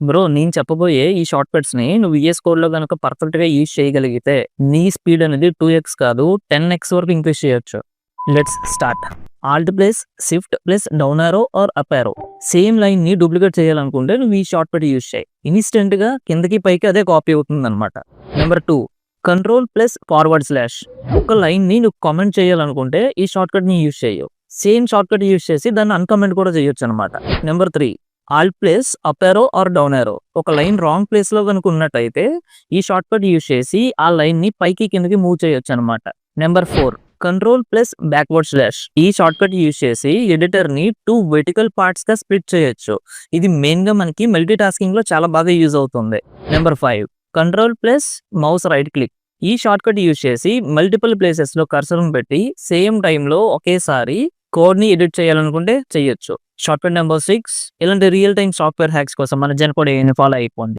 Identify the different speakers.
Speaker 1: Bro నేను చెప్పబోయే ఈ షార్ట్ కట్స్‌ని నువ్వు VS కోడ్‌లో గనుక పర్ఫెక్ట్‌గా యూజ్ చేయగలిగితే, నీ స్పీడ్ అనేది 2x కాదు 10x వరకు ఇంక్రీజ్ చేయొచ్చు. Let's start. Alt plus shift plus down arrow or up arrow. Same లైన్‌ని డూప్లికేట్ చేయాలనుకుంటే నువ్వు ఈ షార్ట్ కట్ యూజ్ చేయి. ఇన్‌స్టంట్‌గా కిందకి పైకి అదే కాపీ అవుతుందన్నమాట. Number 2 control plus forward slash. ఒక లైన్‌ని నువ్వు కామెంట్ చేయాలనుకుంటే ఈ షార్ట్ కట్‌ని యూజ్ చేయు. సేమ్ షార్ట్ కట్ యూజ్ చేసి దాన్ని అన్‌కామెంట్ కూడా చేయొచ్చనమాట. Number 3 alt plus up arrow or down arrow. ఒక లైన్ రాంగ్ ప్లేస్‌లో గనుక ఉన్నట్టయితే ఈ షార్ట్ కట్ యూజ్ చేసి ఆ లైన్‌ని పైకి కిందకి మూవ్ చేయొచ్చనమాట. Number 4 control plus backward slash. ఈ షార్ట్ కట్ యూజ్ చేసి ఎడిటర్‌ని 2 వెర్టికల్ పార్ట్స్‌గా స్ప్లిట్ చేయొచ్చు. ఇది మెయిన్‌గా మనకి మల్టీ టాస్కింగ్‌లో చాలా బాగా యూజ్ అవుతుంది. Number 5 control plus mouse right click. ఈ షార్ట్ కట్ యూజ్ చేసి మల్టిపుల్ ప్లేసెస్‌లో కర్సర్‌ని పెట్టి సేమ్ టైమ్‌లో ఒకేసారి కోడ్‌ని ఎడిట్ చేయాలనుకుంటే చేయొచ్చు. షార్ట్ కట్ నెంబర్ 6 ఇలాంటి రియల్ టైమ్ సాఫ్ట్‌వేర్ హ్యాక్స్ కోసం మన జెన్‌కోడ్ ఏఐని ఫాలో అయిపోండి.